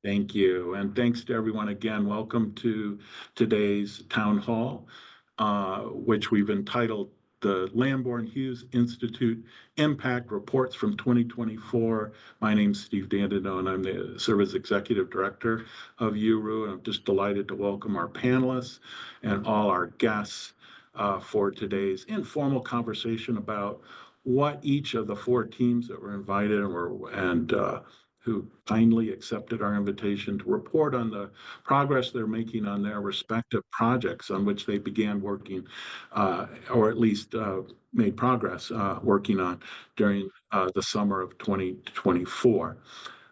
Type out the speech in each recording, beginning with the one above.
Thank you. And thanks to everyone again. Welcome to today's town hall, which we've entitled the Lamborn-Hughes Institute Impact Reports from 2024. My name's Steve Dandino, and I'm the Service Executive Director of UERU. And I'm just delighted to welcome our panelists and all our guests for today's informal conversation about what each of the four teams that were invited and who kindly accepted our invitation to report on the progress they're making on their respective projects on which they began working, or at least made progress working on during the summer of 2024.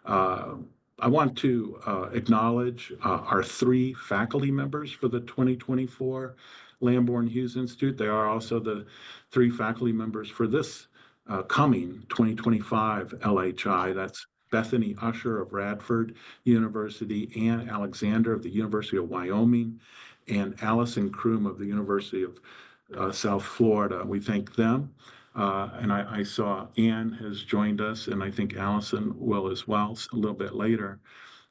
I want to acknowledge our three faculty members for the 2024 Lamborn-Hughes Institute. They are also the three faculty members for this coming 2025 LHI. That's Bethany Usher of Radford University, Ann Alexander of the University of Wyoming, and Allison Kroom of the University of South Florida. We thank them. And I saw Ann has joined us, and I think Allison will as well a little bit later.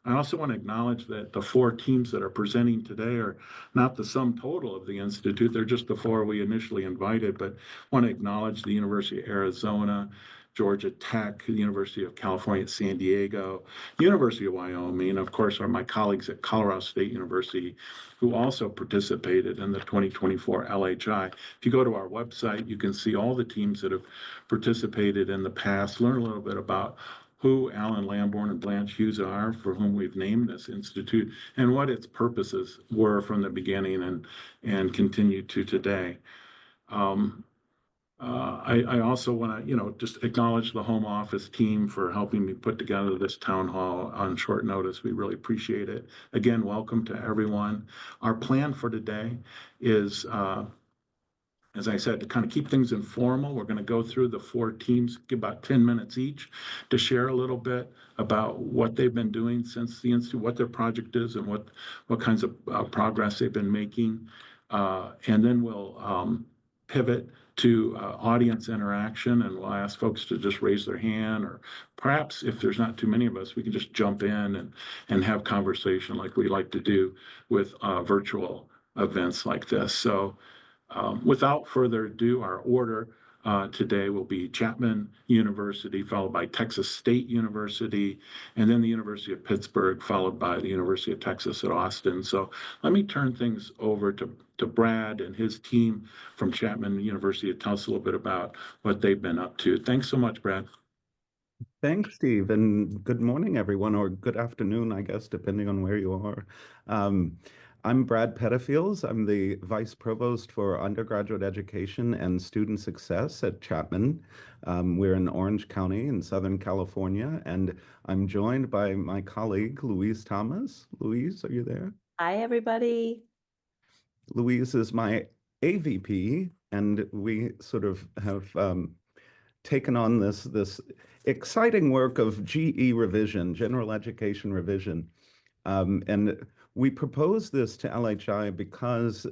I also want to acknowledge that the four teams that are presenting today are not the sum total of the Institute. They're just the four we initially invited, but want to acknowledge the University of Arizona, Georgia Tech, the University of California at San Diego, University of Wyoming, and of course are my colleagues at Colorado State University who also participated in the 2024 LHI. If you go to our website, you can see all the teams that have participated in the past, learn a little bit about who Alan Lamborn and Blanche Hughes are, for whom we've named this institute, and what its purposes were from the beginning and continue to today. I also want to, just acknowledge the home office team for helping me put together this town hall on short notice. We really appreciate it. Again, welcome to everyone. Our plan for today is, as I said, to kind of keep things informal. We're going to go through the four teams, give about 10 minutes each to share a little bit about what they've been doing since the Institute, what their project is, and what kinds of progress they've been making. And then we'll pivot to audience interaction, and we'll ask folks to just raise their hand, or perhaps if there's not too many of us, we can just jump in and have conversation like we like to do with virtual events like this. So without further ado, our order today will be Chapman University, followed by Texas State University, and then the University of Pittsburgh, followed by the University of Texas at Austin. So let me turn things over to Brad and his team from Chapman University to tell us a little bit about what they've been up to. Thanks so much, Brad. Thanks, Steve, and good morning, everyone, or good afternoon, I guess, depending on where you are. I'm Brad Pettifields. I'm the Vice Provost for Undergraduate Education and Student Success at Chapman. We're in Orange County in Southern California, and I'm joined by my colleague, Louise Thomas. Louise, are you there? Hi, everybody. Louise is my AVP, and we sort of have taken on this exciting work of GE revision, general education revision. And we proposed this to LHI because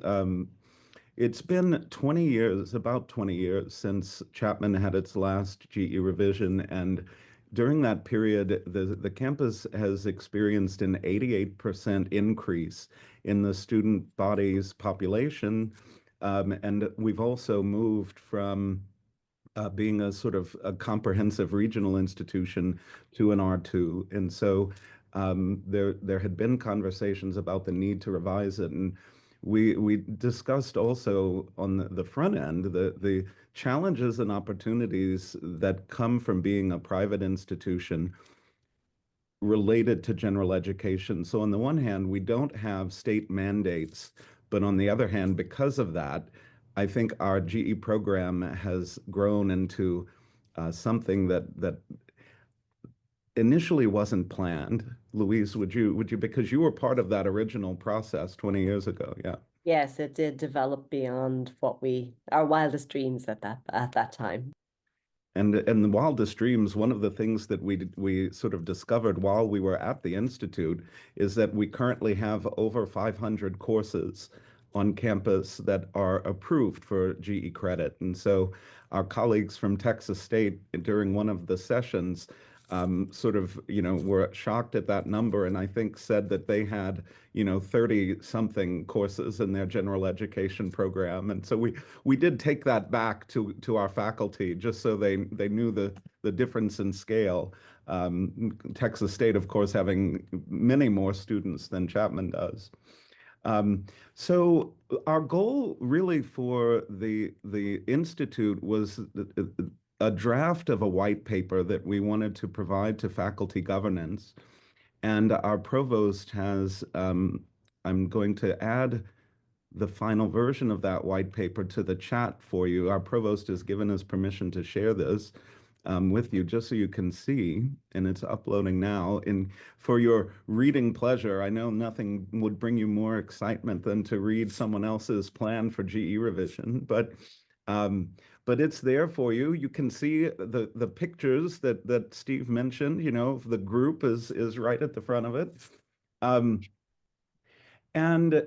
it's been 20 years, about 20 years, since Chapman had its last GE revision. And during that period, the campus has experienced an 88% increase in the student body's population. And we've also moved from being a sort of a comprehensive regional institution to an R2. And so there had been conversations about the need to revise it. And we discussed also on the front end the challenges and opportunities that come from being a private institution related to general education. So on the one hand, we don't have state mandates, but on the other hand, because of that, I think our GE program has grown into something that initially wasn't planned. Louise, would you, because you were part of that original process 20 years ago, yeah. Yes, it did develop beyond our wildest dreams at that time. And the wildest dreams, one of the things that we sort of discovered while we were at the Institute is that we currently have over 500 courses on campus that are approved for GE credit. And so our colleagues from Texas State during one of the sessions sort of, were shocked at that number, and I think said that they had, 30-something courses in their general education program. And so we did take that back to our faculty, just so they knew the difference in scale. Texas State, of course, having many more students than Chapman does. So our goal really for the Institute was a draft of a white paper that we wanted to provide to faculty governance. And our provost has, I'm going to add the final version of that white paper to the chat for you. Our provost has given us permission to share this with you, just so you can see, and it's uploading now. And for your reading pleasure, I know nothing would bring you more excitement than to read someone else's plan for GE revision, but it's there for you. You can see the pictures that Steve mentioned. The group is right at the front of it. And,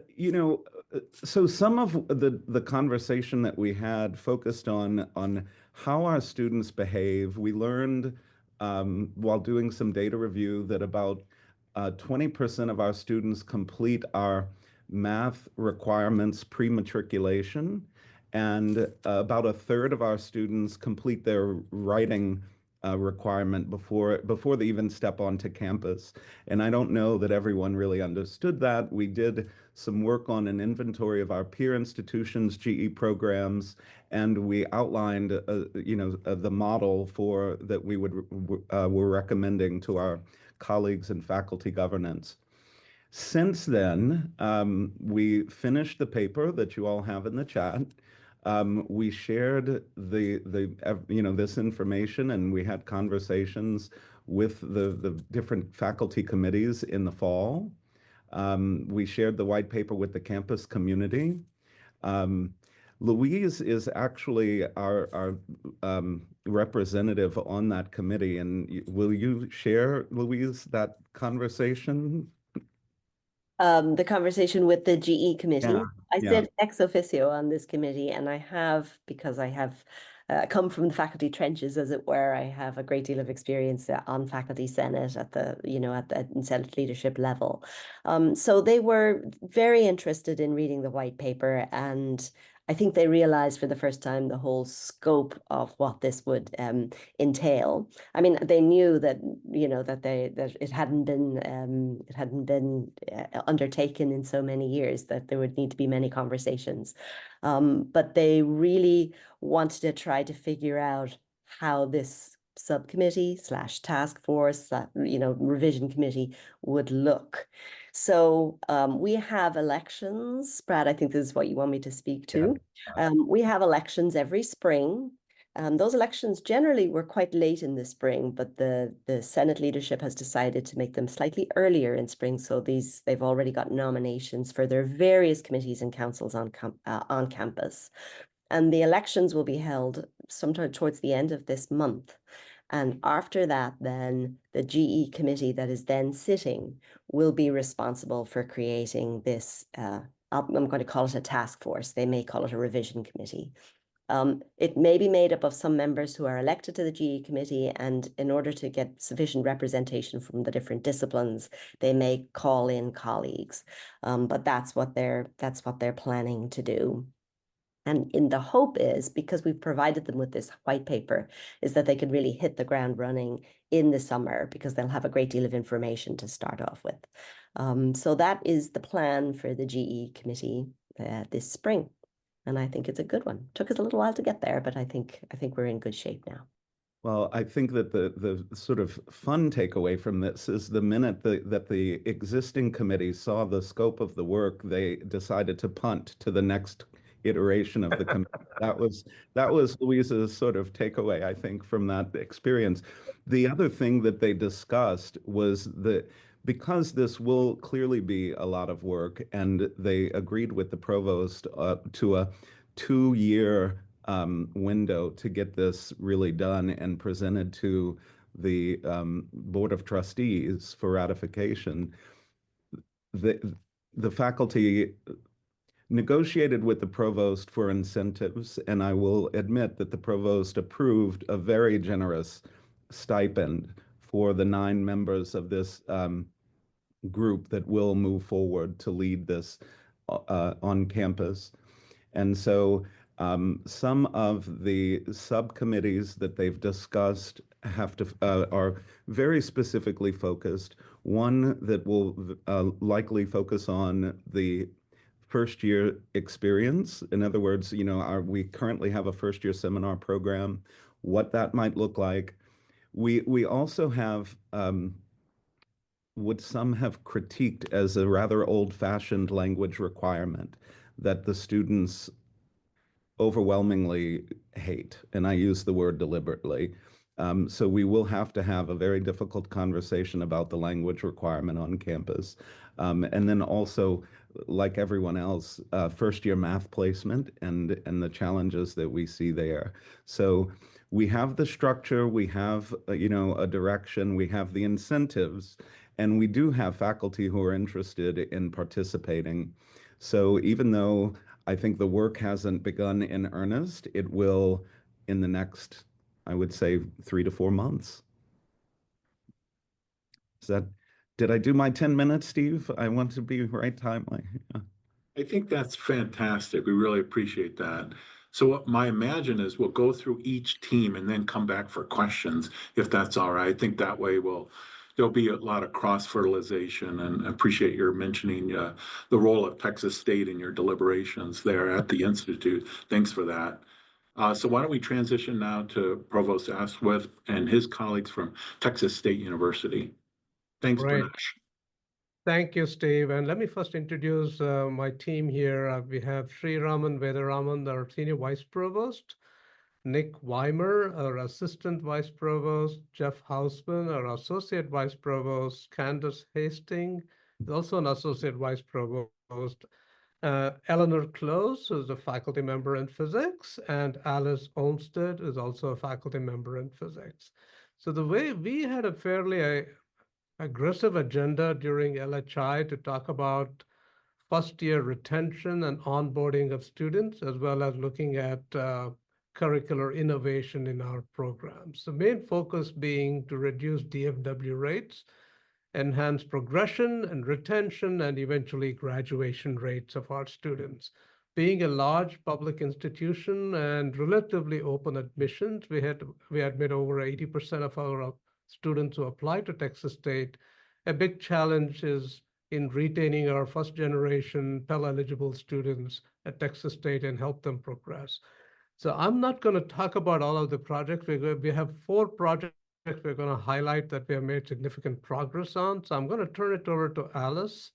so some of the conversation that we had focused on how our students behave. We learned while doing some data review that about 20% of our students complete our math requirements pre-matriculation, and about a third of our students complete their writing requirement before they even step onto campus. And I don't know that everyone really understood that. We did some work on an inventory of our peer institutions' GE programs, and we outlined, the model for that we were recommending to our colleagues in faculty governance. Since then, we finished the paper that you all have in the chat. We shared this information, and we had conversations with the different faculty committees in the fall. We shared the white paper with the campus community. Louise is actually our representative on that committee, and will you share, Louise, that conversation? The conversation with the GE committee. Yeah, I yeah. sit ex officio on this committee, and I have, because I have come from the faculty trenches, as it were. I have a great deal of experience on faculty senate at the, at the Senate leadership level. So they were very interested in reading the white paper, and I think they realized for the first time the whole scope of what this would entail. I mean, they knew that that it hadn't been undertaken in so many years, that there would need to be many conversations, but they really wanted to try to figure out how this subcommittee / task force, revision committee would look. So we have elections. Brad, I think this is what you want me to speak to. Yeah. We have elections every spring. Those elections generally were quite late in the spring, but the Senate leadership has decided to make them slightly earlier in spring. So they've already got nominations for their various committees and councils on campus. And the elections will be held sometime towards the end of this month. And after that, then the GE committee that is then sitting will be responsible for creating this, I'm going to call it a task force. They may call it a revision committee. It may be made up of some members who are elected to the GE committee, and in order to get sufficient representation from the different disciplines, they may call in colleagues. But that's what they're planning to do. And in the hope is, because we've provided them with this white paper, is that they can really hit the ground running in the summer, because they'll have a great deal of information to start off with. So that is the plan for the GE committee this spring. And I think it's a good one. Took us a little while to get there, but I think we're in good shape now. Well, I think that the sort of fun takeaway from this is the minute that the existing committee saw the scope of the work, they decided to punt to the next iteration of the committee. That was Louisa's sort of takeaway, I think, from that experience. The other thing that they discussed was that because this will clearly be a lot of work, and they agreed with the provost to a 2-year window to get this really done and presented to the Board of Trustees for ratification. The faculty negotiated with the provost for incentives, and I will admit that the provost approved a very generous stipend for the 9 members of this group that will move forward to lead this on campus. And so some of the subcommittees that they've discussed are very specifically focused. One that will likely focus on the first-year experience. In other words, we currently have a first-year seminar program, what that might look like. We also have what some have critiqued as a rather old-fashioned language requirement that the students overwhelmingly hate, and I use the word deliberately. So we will have to have a very difficult conversation about the language requirement on campus. And then also, like everyone else, first-year math placement and the challenges that we see there. So we have the structure, we have a direction, we have the incentives, and we do have faculty who are interested in participating. So even though I think the work hasn't begun in earnest, it will in the next, I would say, 3 to 4 months. Did I do my 10 minutes, Steve? I want to be right timely. Yeah. I think that's fantastic. We really appreciate that. So what my imagine is we'll go through each team and then come back for questions, if that's all right. I think that way there'll be a lot of cross-fertilization, and I appreciate your mentioning the role of Texas State in your deliberations there at the Institute. Thanks for that. So why don't we transition now to Provost Asquith and his colleagues from Texas State University. Thanks, Right. Dinesh. Thank you, Steve. And let me first introduce my team here. We have Sri Raman Vedaraman, our Senior Vice Provost, Nick Weimer, our Assistant Vice Provost, Jeff Hausman, our Associate Vice Provost, Candace Hastings is also an Associate Vice Provost, Eleanor Close is a faculty member in physics, and Alice Olmsted is also a faculty member in physics. So the way we had a fairly aggressive agenda during LHI to talk about first-year retention and onboarding of students, as well as looking at curricular innovation in our programs. The main focus being to reduce DFW rates, enhance progression and retention, and eventually graduation rates of our students. Being a large public institution and relatively open admissions, we admit over 80% of our students who apply to Texas State. A big challenge is in retaining our first generation Pell eligible students at Texas State and help them progress. So I'm not going to talk about all of the projects. We have 4 projects we're going to highlight that we have made significant progress on. So I'm going to turn it over to Alice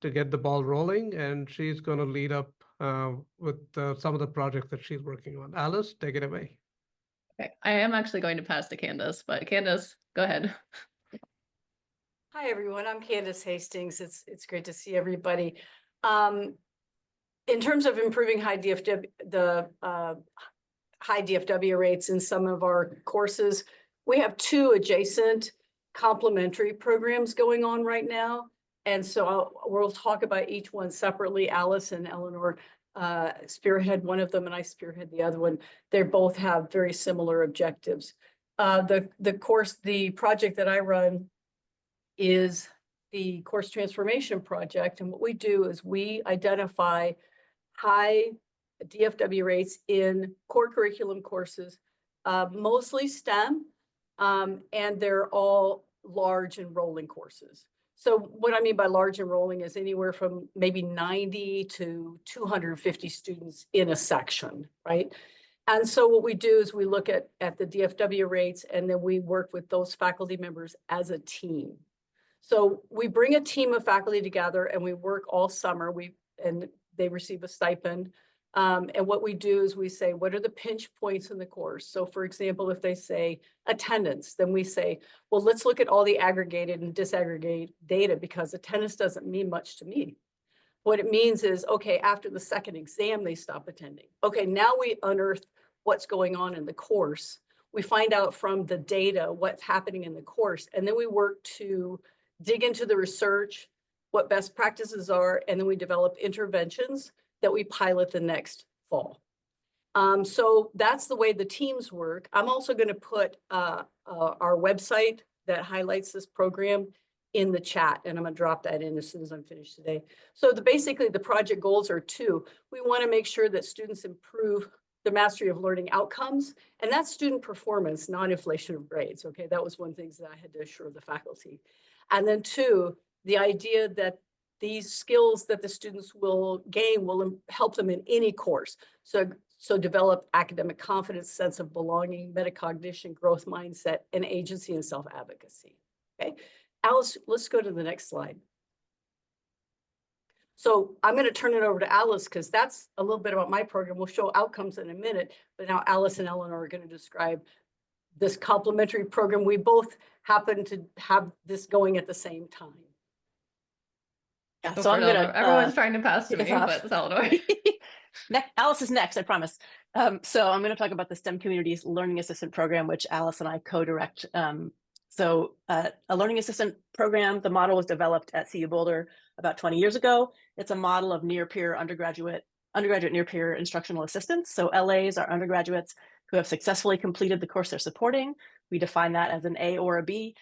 to get the ball rolling, and she's going to lead up with some of the projects that she's working on. Alice, take it away. Okay, I am actually going to pass to Candace, but Candace, go ahead. Hi, everyone. I'm Candace Hastings. It's great to see everybody. In terms of improving high DFW rates in some of our courses, we have 2 adjacent complementary programs going on right now. And so we'll talk about each one separately. Alice and Eleanor spearhead one of them, and I spearhead the other one. They both have very similar objectives. The project that I run is the course transformation project. And what we do is we identify high DFW rates in core curriculum courses, mostly STEM, and they're all large enrolling courses. So what I mean by large enrolling is anywhere from maybe 90 to 250 students in a section, right? And so what we do is we look at the DFW rates, and then we work with those faculty members as a team. So we bring a team of faculty together and we work all summer. And they receive a stipend. And what we do is we say, what are the pinch points in the course? So for example, if they say attendance, then we say, well, let's look at all the aggregated and disaggregated data, because attendance doesn't mean much to me. What it means is, okay, after the second exam, they stop attending. Okay, now we unearth what's going on in the course. We find out from the data what's happening in the course, and then we work to dig into the research, what best practices are, and then we develop interventions that we pilot the next fall. So that's the way the teams work. I'm also going to put our website that highlights this program in the chat, and I'm gonna drop that in as soon as I'm finished today. So basically the project goals are two. We wanna make sure that students improve the mastery of learning outcomes, and that's student performance, not inflation of grades, okay? That was one of the things that I had to assure the faculty. And then two, the idea that these skills that the students will gain will help them in any course. So develop academic confidence, sense of belonging, metacognition, growth mindset, and agency and self-advocacy, okay? Alice, let's go to the next slide. So I'm going to turn it over to Alice because that's a little bit about my program. We'll show outcomes in a minute, but now Alice and Eleanor are going to describe this complementary program. We both happen to have this going at the same time. Yeah, Go so for I'm it, gonna. Eleanor. Everyone's trying to pass to kick me, us off. but it's Eleanor. Alice is next, I promise. So I'm going to talk about the STEM Communities Learning Assistant Program, which Alice and I co-direct. A learning assistant program, the model was developed at CU Boulder about 20 years ago. It's a model of near-peer undergraduate near-peer instructional assistants. So LAs are undergraduates who have successfully completed the course they're supporting. We define that as an A or a B.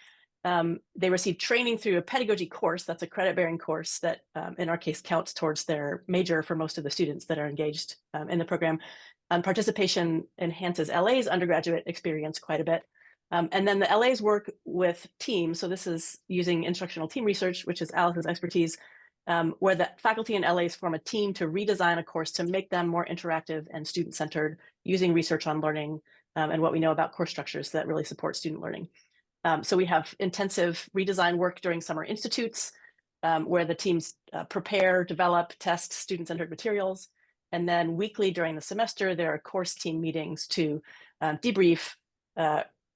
They receive training through a pedagogy course. That's a credit-bearing course that, in our case, counts towards their major for most of the students that are engaged in the program. Participation enhances LA's undergraduate experience quite a bit. And then the LAs work with teams. So this is using instructional team research, which is Alice's expertise, where the faculty and LAs form a team to redesign a course to make them more interactive and student-centered, using research on learning and what we know about course structures that really support student learning. So we have intensive redesign work during summer institutes, where the teams prepare, develop, test student-centered materials. And then weekly during the semester, there are course team meetings to debrief,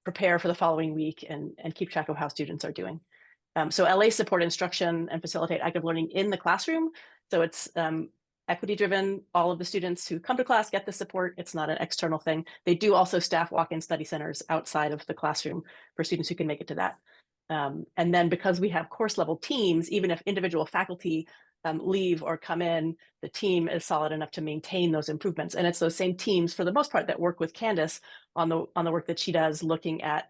prepare for the following week, and keep track of how students are doing. So LA support instruction and facilitate active learning in the classroom. So it's equity-driven. All of the students who come to class get the support. It's not an external thing. They do also staff walk-in study centers outside of the classroom for students who can make it to that. And then because we have course level teams, even if individual faculty leave or come in, the team is solid enough to maintain those improvements. And it's those same teams, for the most part, that work with Candace on the work that she does, looking at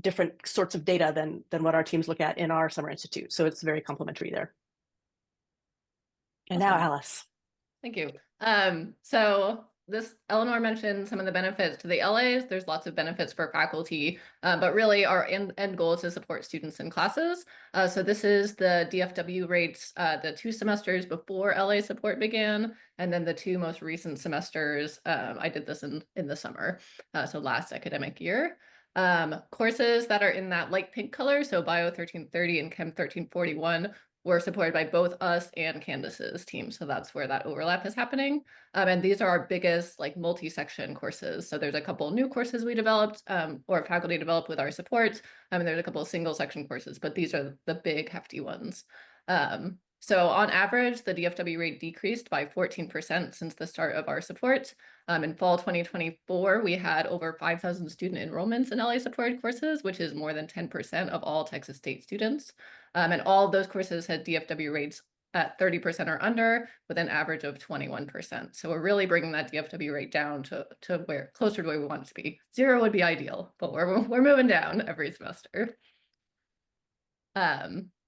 different sorts of data than what our teams look at in our summer institute. So it's very complementary there. And Awesome. now Alice. Thank you. So Eleanor mentioned some of the benefits to the LAs. There's lots of benefits for faculty, but really our end goal is to support students in classes. So this is the DFW rates, the 2 semesters before LA support began, and then the 2 most recent semesters. I did this in the summer, so last academic year. Courses that are in that light pink color, so Bio 1330 and Chem 1341, were supported by both us and Candace's team. So that's where that overlap is happening. And these are our biggest multi-section courses. So there's a couple new courses we developed or faculty developed with our support. And there's a couple of single section courses, but these are the big hefty ones. So on average, the DFW rate decreased by 14% since the start of our support. In fall 2024, we had over 5,000 student enrollments in LA supported courses, which is more than 10% of all Texas State students. And all of those courses had DFW rates at 30% or under, with an average of 21%. So we're really bringing that DFW rate down to where closer to where we want it to be. 0 would be ideal, but we're moving down every semester.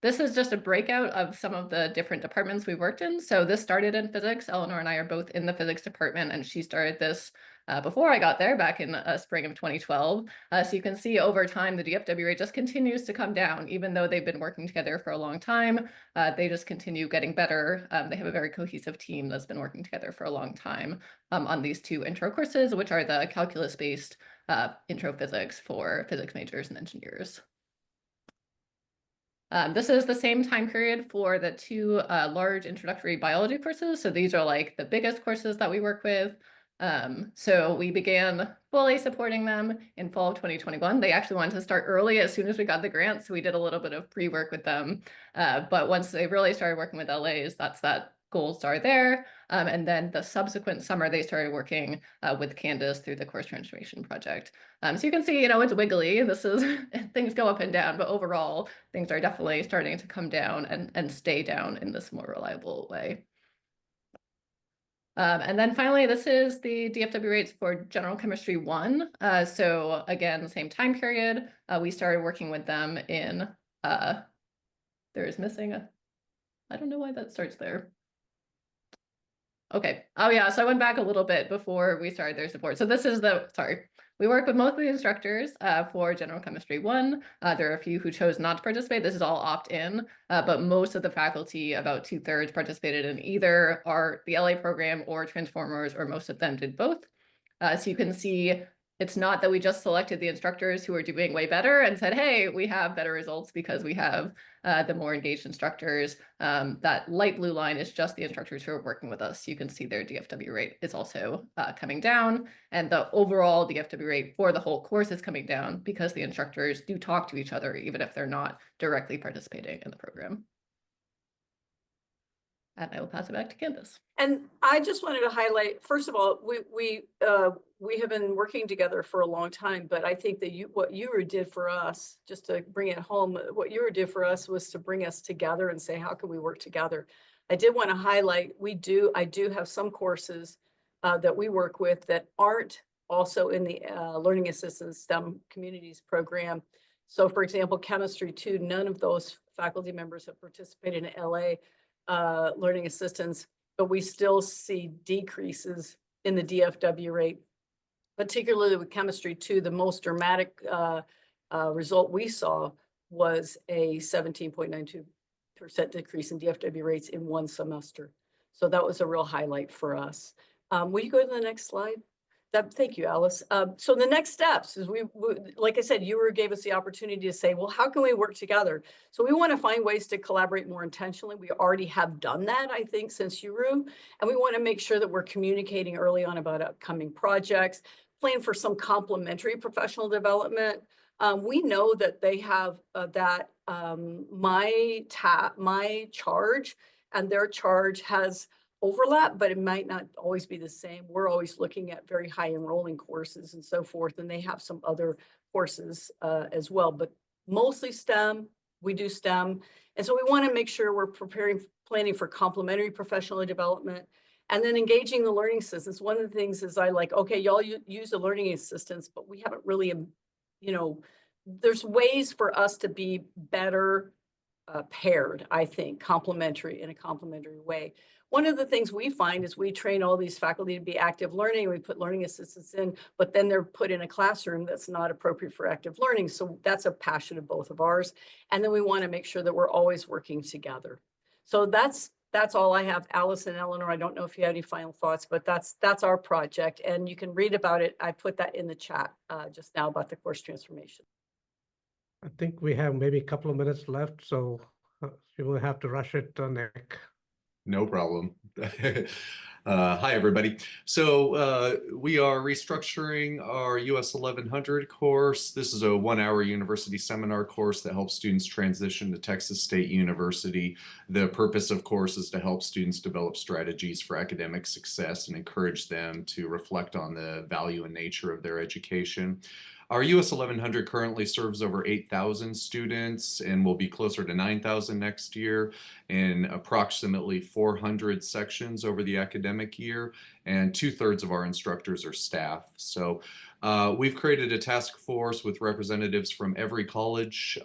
This is just a breakout of some of the different departments we worked in. So this started in physics. Eleanor and I are both in the physics department, and she started this before I got there back in spring of 2012. So you can see over time, the DFW rate just continues to come down, even though they've been working together for a long time. They just continue getting better. They have a very cohesive team that's been working together for a long time on these 2 intro courses, which are the calculus-based intro physics for physics majors and engineers. This is the same time period for the 2 large introductory biology courses. So these are the biggest courses that we work with. So we began fully supporting them in fall of 2021. They actually wanted to start early as soon as we got the grant. So we did a little bit of pre-work with them. But once they really started working with LAs, that's that gold star there. And then the subsequent summer, they started working with Candace through the course transformation project. So you can see, it's wiggly. This is, things go up and down, but overall, things are definitely starting to come down and stay down in this more reliable way. And then finally, this is the DFW rates for General Chemistry 1. So again, the same time period, we started working with them in, there is missing a, I don't know why that starts there. Okay. Oh yeah. So I went back a little bit before we started their support. So this is sorry. We work with most of the instructors for General Chemistry 1. There are a few who chose not to participate. This is all opt-in, but most of the faculty, about 2/3, participated in either the LA program or Transformers, or most of them did both. So you can see it's not that we just selected the instructors who are doing way better and said, hey, we have better results because we have the more engaged instructors. That light blue line is just the instructors who are working with us. You can see their DFW rate is also coming down, and the overall DFW rate for the whole course is coming down because the instructors do talk to each other, even if they're not directly participating in the program. And I will pass it back to Candace. And I just wanted to highlight, first of all, we have been working together for a long time, but I think that what UERU did for us, just to bring it home, what UERU did for us was to bring us together and say, how can we work together? I did want to highlight, I do have some courses that we work with that aren't also in the Learning Assistance STEM Communities program. So for example, Chemistry 2, none of those faculty members have participated in LA Learning Assistance, but we still see decreases in the DFW rate, particularly with Chemistry 2. The most dramatic result we saw was a 17.92% decrease in DFW rates in one semester. So that was a real highlight for us. Will you go to the next slide? Thank you, Alice. So the next steps is we, like I said, UERU gave us the opportunity to say, well, how can we work together? So we want to find ways to collaborate more intentionally. We already have done that, I think, since UERU, and we want to make sure that we're communicating early on about upcoming projects, plan for some complementary professional development. We know that they have my charge and their charge has overlap, but it might not always be the same. We're always looking at very high enrolling courses and so forth, and they have some other courses as well, but mostly STEM. We do STEM. And so we want to make sure we're planning for complementary professional development, and then engaging the learning assistants. One of the things is I like, okay, y'all use the learning assistants, but we haven't really, there's ways for us to be better paired, I think, complementary in a complementary way. One of the things we find is we train all these faculty to be active learning. We put learning assistants in, but then they're put in a classroom that's not appropriate for active learning. So that's a passion of both of ours. And then we want to make sure that we're always working together. So that's all I have. Alice and Eleanor, I don't know if you have any final thoughts, but that's our project. And you can read about it. I put that in the chat just now about the course transformation. I think we have maybe a couple of minutes left, so you will have to rush it, Nick. No problem. Hi, everybody. So we are restructuring our US 1100 course. This is a 1-hour university seminar course that helps students transition to Texas State University. The purpose, of course, is to help students develop strategies for academic success and encourage them to reflect on the value and nature of their education. Our US 1100 currently serves over 8,000 students and will be closer to 9,000 next year in approximately 400 sections over the academic year, and 2/3 of our instructors are staff. So we've created a task force with representatives from every college.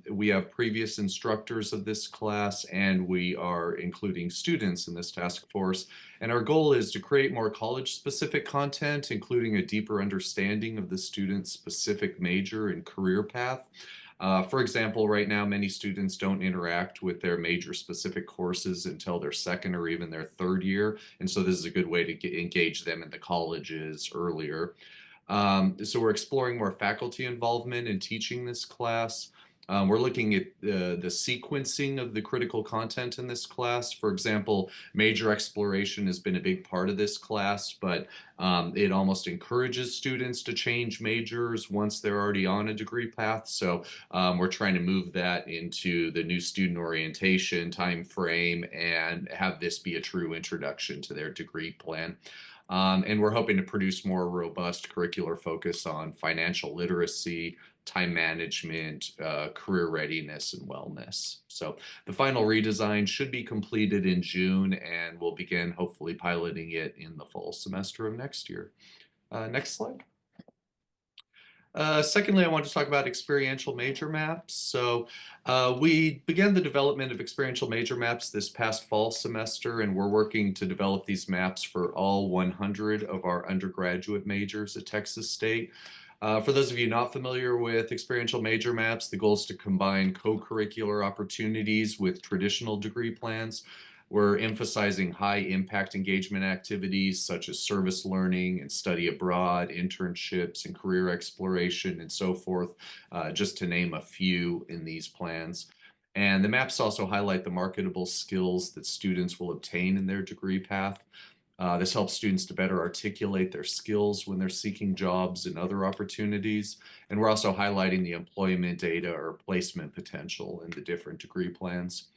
We have previous instructors of this class, and we are including students in this task force. And our goal is to create more college-specific content, including a deeper understanding of the student's specific major and career path. For example, right now, many students don't interact with their major-specific courses until their second or even their third year. And so this is a good way to engage them in the colleges earlier. So we're exploring more faculty involvement in teaching this class. We're looking at the sequencing of the critical content in this class. For example, major exploration has been a big part of this class, but it almost encourages students to change majors once they're already on a degree path. So we're trying to move that into the new student orientation time frame and have this be a true introduction to their degree plan. And we're hoping to produce more robust curricular focus on financial literacy, time management, career readiness, and wellness. So the final redesign should be completed in June, and we'll begin hopefully piloting it in the fall semester of next year. Next slide. Secondly, I want to talk about experiential major maps. So we began the development of experiential major maps this past fall semester, and we're working to develop these maps for all 100 of our undergraduate majors at Texas State. For those of you not familiar with experiential major maps, the goal is to combine co-curricular opportunities with traditional degree plans. We're emphasizing high impact engagement activities such as service learning and study abroad, internships and career exploration and so forth, just to name a few in these plans. And the maps also highlight the marketable skills that students will obtain in their degree path. This helps students to better articulate their skills when they're seeking jobs and other opportunities. And we're also highlighting the employment data or placement potential in the different degree plans.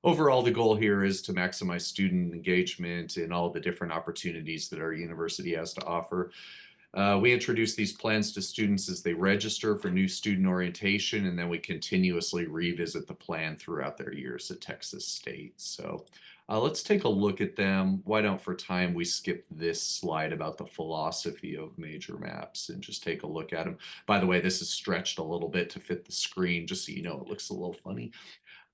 Overall, the goal here is to maximize student engagement in all the different opportunities that our university has to offer. We introduce these plans to students as they register for new student orientation, and then we continuously revisit the plan throughout their years at Texas State. So let's take a look at them. Why don't, for time, we skip this slide about the philosophy of major maps and just take a look at them. By the way, this is stretched a little bit to fit the screen, just so you know it looks a little funny.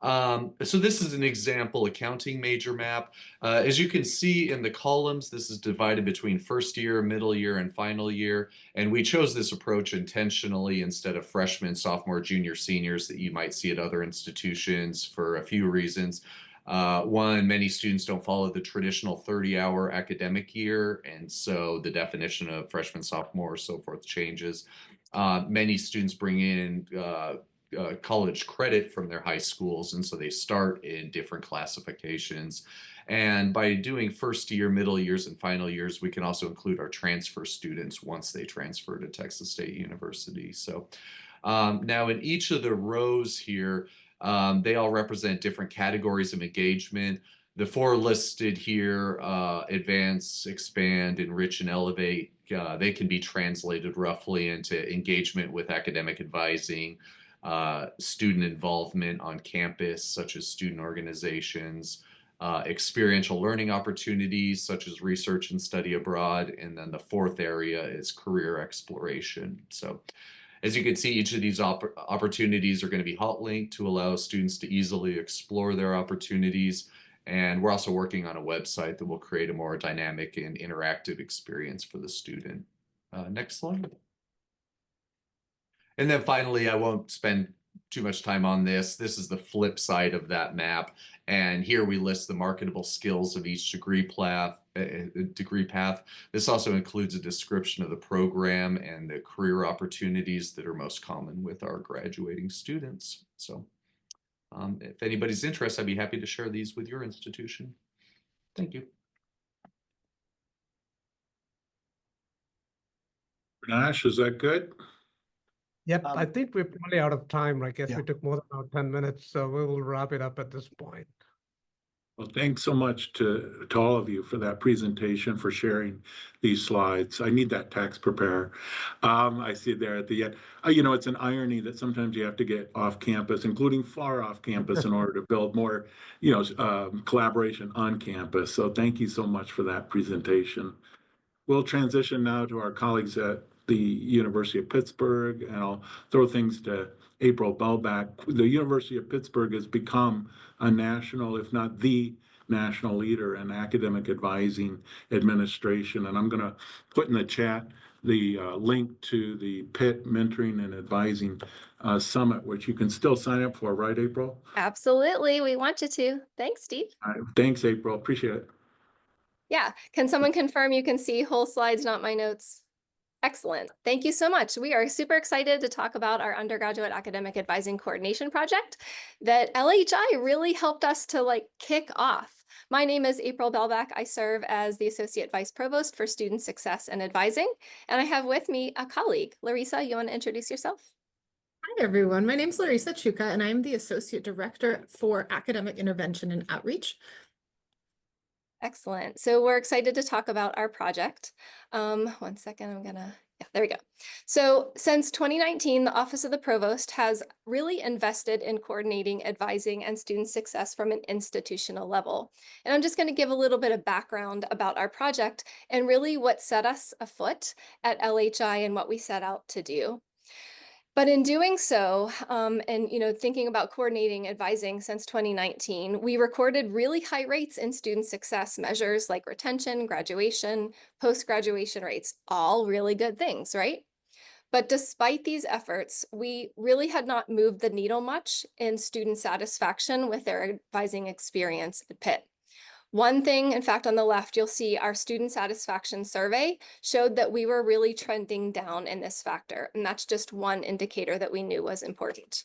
So this is an example accounting major map. As you can see in the columns, this is divided between first year, middle year, and final year. And we chose this approach intentionally instead of freshmen, sophomore, junior, seniors that you might see at other institutions for a few reasons. One, many students don't follow the traditional 30-hour academic year, and so the definition of freshman, sophomore, so forth changes. Many students bring in college credit from their high schools, and so they start in different classifications. And by doing first year, middle years, and final years, we can also include our transfer students once they transfer to Texas State University. So now in each of the rows here, they all represent different categories of engagement. The four listed here, advance, expand, enrich, and elevate, they can be translated roughly into engagement with academic advising, student involvement on campus, such as student organizations, experiential learning opportunities, such as research and study abroad. And then the fourth area is career exploration. So as you can see, each of these opportunities are going to be hot linked to allow students to easily explore their opportunities. And we're also working on a website that will create a more dynamic and interactive experience for the student. Next slide. And then finally, I won't spend too much time on this. This is the flip side of that map. And here we list the marketable skills of each degree path. This also includes a description of the program and the career opportunities that are most common with our graduating students. So if anybody's interested, I'd be happy to share these with your institution. Thank you. Nash, is that good? Yep, I think we're probably out of time. I guess yeah. we took more than about 10 minutes, so we will wrap it up at this point. Well, thanks so much to all of you for that presentation, for sharing these slides. I need that tax preparer. I see it there at the end. You know, it's an irony that sometimes you have to get off campus, including far off campus, in order to build more, collaboration on campus. So thank you so much for that presentation. We'll transition now to our colleagues at the University of Pittsburgh, and I'll throw things to April Belbach. The University of Pittsburgh has become a national, if not the national leader in academic advising administration. And I'm going to put in the chat the link to the Pitt Mentoring and Advising Summit, which you can still sign up for, right, April? Absolutely. We want you to. Thanks, Steve. Thanks, April. Appreciate it. Yeah. Can someone confirm you can see whole slides, not my notes? Excellent. Thank you so much. We are super excited to talk about our undergraduate academic advising coordination project that LHI really helped us to kick off. My name is April Belbach. I serve as the Associate Vice Provost for Student Success and Advising. And I have with me a colleague. Larissa, you want to introduce yourself? Hi, everyone. My name is Larissa Chuka, and I'm the Associate Director for Academic Intervention and Outreach. Excellent. So we're excited to talk about our project. One second, yeah, there we go. So since 2019, the Office of the Provost has really invested in coordinating, advising, and student success from an institutional level. And I'm just going to give a little bit of background about our project and really what set us afoot at LHI and what we set out to do. But in doing so, and thinking about coordinating advising since 2019, we recorded really high rates in student success measures like retention, graduation, post-graduation rates, all really good things, right? But despite these efforts, we really had not moved the needle much in student satisfaction with their advising experience at Pitt. One thing, in fact, on the left, you'll see our student satisfaction survey showed that we were really trending down in this factor. And that's just one indicator that we knew was important.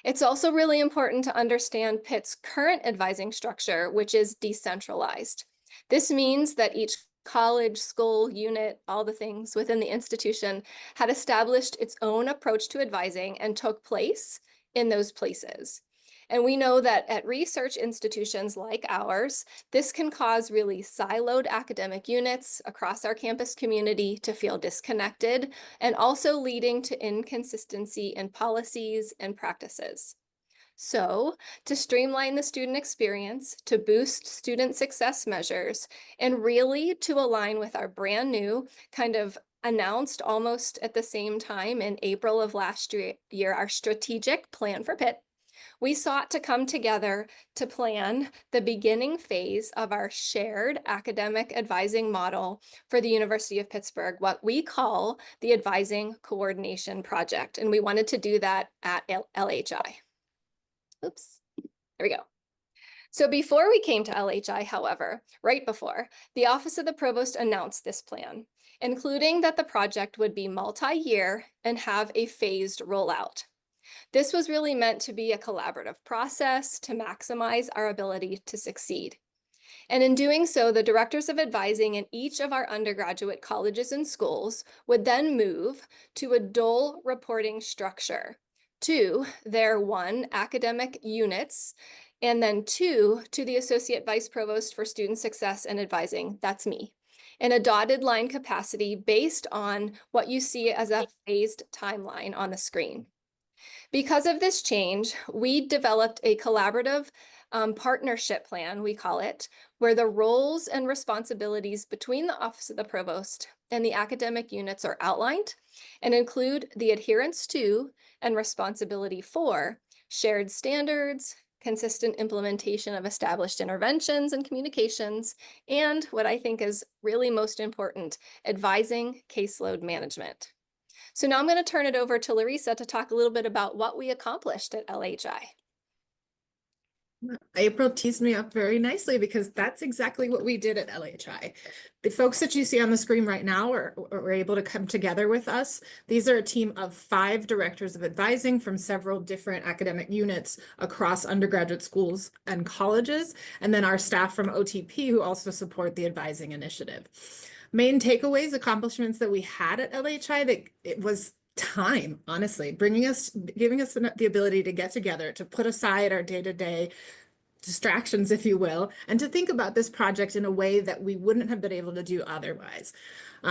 It's also really important to understand Pitt's current advising structure, which is decentralized. This means that each college, school, unit, all the things within the institution had established its own approach to advising and took place in those places. And we know that at research institutions like ours, this can cause really siloed academic units across our campus community to feel disconnected and also leading to inconsistency in policies and practices. So, to streamline the student experience, to boost student success measures, and really to align with our brand new, kind of announced almost at the same time in April of last year, our strategic plan for Pitt, we sought to come together to plan the beginning phase of our shared academic advising model for the University of Pittsburgh, what we call the Advising Coordination Project. And we wanted to do that at LHI. Oops, there we go. So before we came to LHI, however, right before, the Office of the Provost announced this plan, including that the project would be multi-year and have a phased rollout. This was really meant to be a collaborative process to maximize our ability to succeed. And in doing so, the directors of advising in each of our undergraduate colleges and schools would then move to a dual reporting structure to their 1, academic units, and then 2, to the Associate Vice Provost for Student Success and Advising, that's me, in a dotted line capacity based on what you see as a phased timeline on the screen. Because of this change, we developed a collaborative partnership plan, we call it, where the roles and responsibilities between the Office of the Provost and the academic units are outlined and include the adherence to and responsibility for shared standards, consistent implementation of established interventions and communications, and what I think is really most important, advising caseload management. So now I'm going to turn it over to Larissa to talk a little bit about what we accomplished at LHI. April teased me up very nicely because that's exactly what we did at LHI. The folks that you see on the screen right now are able to come together with us. These are a team of 5 directors of advising from several different academic units across undergraduate schools and colleges, and then our staff from OTP who also support the advising initiative. Main takeaways, accomplishments that we had at LHI, that it was time, honestly, giving us the ability to get together, to put aside our day-to-day distractions, if you will, and to think about this project in a way that we wouldn't have been able to do otherwise.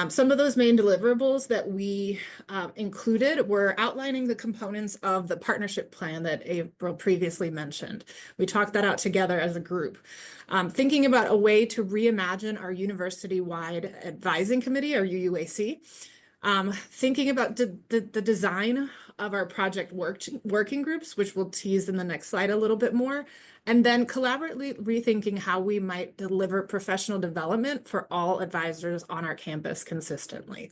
Some of those main deliverables that we included were outlining the components of the partnership plan that April previously mentioned. We talked that out together as a group. Thinking about a way to reimagine our university-wide advising committee, or UUAC. Thinking about the design of our project working groups, which we'll tease in the next slide a little bit more, and then collaboratively rethinking how we might deliver professional development for all advisors on our campus consistently.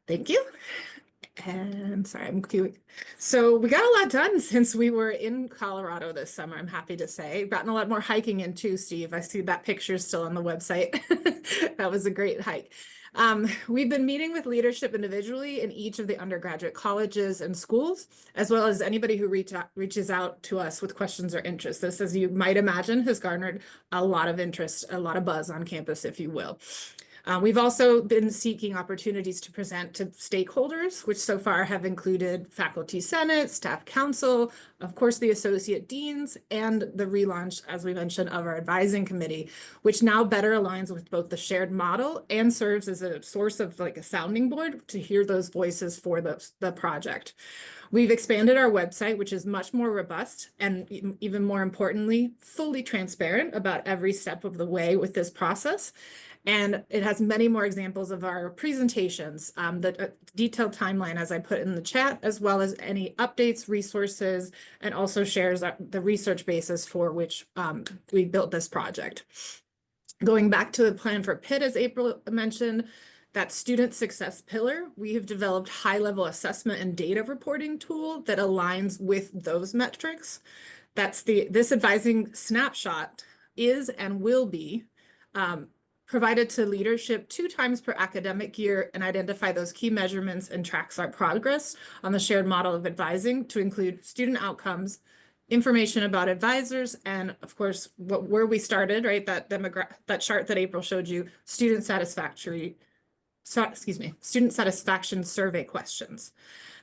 Thank you. And sorry, I'm queuing. So we got a lot done since we were in Colorado this summer, I'm happy to say. Gotten a lot more hiking in too, Steve. I see that picture still on the website. That was a great hike. We've been meeting with leadership individually in each of the undergraduate colleges and schools, as well as anybody who reaches out to us with questions or interests. This, as you might imagine, has garnered a lot of interest, a lot of buzz on campus, if you will. We've also been seeking opportunities to present to stakeholders, which so far have included faculty senate, staff council, of course, the associate deans, and the relaunch, as we mentioned, of our advising committee, which now better aligns with both the shared model and serves as a source of like a sounding board to hear those voices for the project. We've expanded our website, which is much more robust and even more importantly, fully transparent about every step of the way with this process. And it has many more examples of our presentations, the detailed timeline as I put in the chat, as well as any updates, resources, and also shares the research basis for which we built this project. Going back to the plan for Pitt, as April mentioned, that student success pillar, we have developed high-level assessment and data reporting tool that aligns with those metrics. This advising snapshot is and will be provided to leadership 2 times per academic year and identify those key measurements and tracks our progress on the shared model of advising to include student outcomes, information about advisors, and of course, where we started, right? That chart that April showed you, student satisfaction survey questions.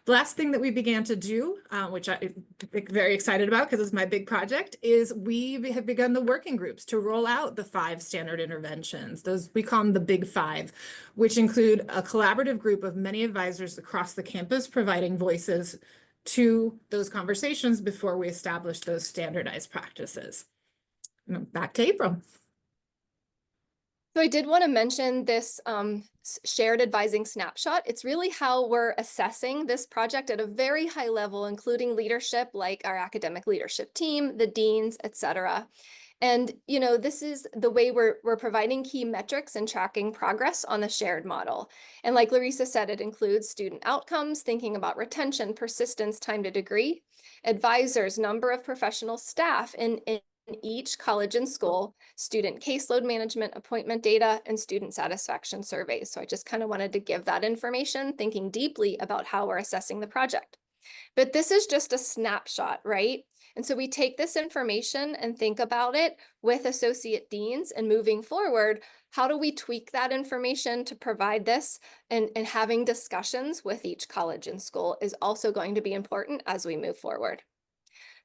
The last thing that we began to do, which I'm very excited about because it's my big project, is we have begun the working groups to roll out the 5 standard interventions. Those we call them the Big 5, which include a collaborative group of many advisors across the campus providing voices to those conversations before we establish those standardized practices. Back to April. So I did want to mention this shared advising snapshot. It's really how we're assessing this project at a very high level, including leadership like our academic leadership team, the deans, etc. And, you know, this is the way we're providing key metrics and tracking progress on the shared model. And like Larissa said, it includes student outcomes, thinking about retention, persistence, time to degree, advisors, number of professional staff in each college and school, student caseload management, appointment data, and student satisfaction surveys. So I just kind of wanted to give that information, thinking deeply about how we're assessing the project. But this is just a snapshot, right? And so we take this information and think about it with associate deans, and moving forward, how do we tweak that information to provide this? And having discussions with each college and school is also going to be important as we move forward.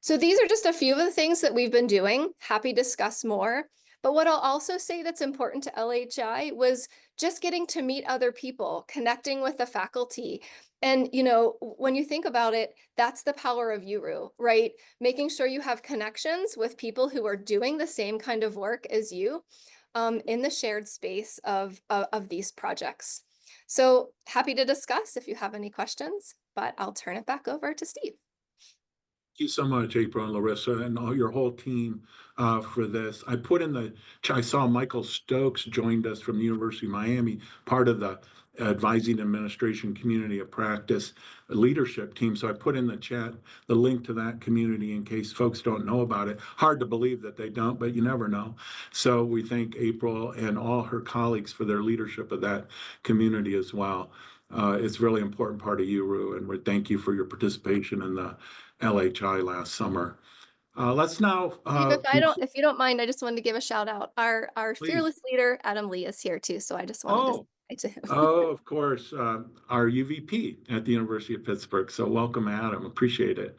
So these are just a few of the things that we've been doing. Happy to discuss more. But what I'll also say that's important to LHI was just getting to meet other people, connecting with the faculty. And, you know, when you think about it, that's the power of UERU, right? Making sure you have connections with people who are doing the same kind of work as you in the shared space of these projects. So happy to discuss if you have any questions, but I'll turn it back over to Steve. Thank you so much, April and Larissa, and all your whole team for this. I saw Michael Stokes joined us from the University of Miami, part of the advising administration community of practice leadership team. So I put in the chat the link to that community in case folks don't know about it. Hard to believe that they don't, but you never know. So we thank April and all her colleagues for their leadership of that community as well. It's a really important part of UERU, and we thank you for your participation in the LHI last summer. Let's now. If you don't mind, I just wanted to give a shout out. Our fearless leader, Adam Lee, is here too. So I just wanted to say to him. Of course, our UVP at the University of Pittsburgh. So welcome, Adam. Appreciate it.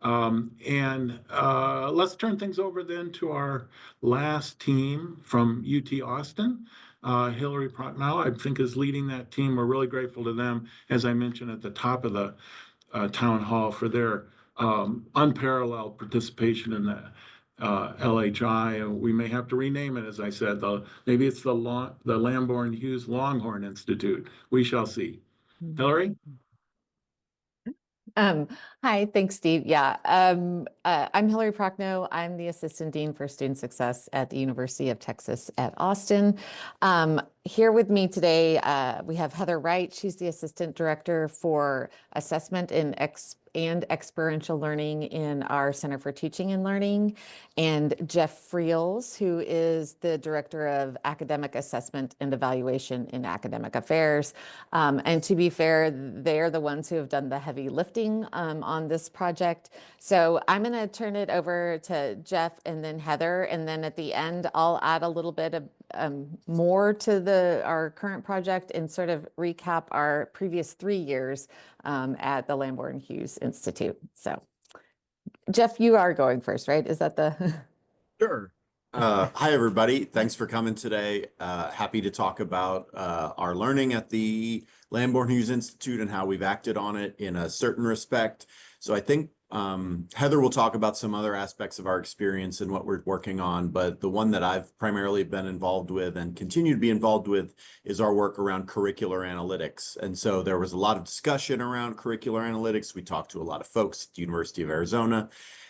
Let's turn things over then to our last team from UT Austin. Hillary Prochnow, I think, is leading that team. We're really grateful to them, as I mentioned at the top of the town hall, for their unparalleled participation in the LHI, and we may have to rename it, as I said. Maybe it's the Lamborn-Hughes-Longhorn Institute. We shall see. Hillary? Hi, thanks, Steve. Yeah, I'm Hillary Prochnow. I'm the Assistant Dean for Student Success at the University of Texas at Austin. Here with me today, we have Heather Wright. She's the Assistant Director for Assessment and Experiential Learning in our Center for Teaching and Learning, and Jeff Friels, who is the Director of Academic Assessment and Evaluation in Academic Affairs. And to be fair, they're the ones who have done the heavy lifting on this project. So I'm going to turn it over to Jeff and then Heather, and then at the end, I'll add a little bit more to our current project and sort of recap our previous 3 years at the Lamborn-Hughes Institute. So Jeff, you are going first, right? Is that the? Sure. Hi, everybody. Thanks for coming today. Happy to talk about our learning at the Lamborn-Hughes Institute and how we've acted on it in a certain respect. So I think Heather will talk about some other aspects of our experience and what we're working on, but the one that I've primarily been involved with and continue to be involved with is our work around curricular analytics. And so there was a lot of discussion around curricular analytics. We talked to a lot of folks at the University of Arizona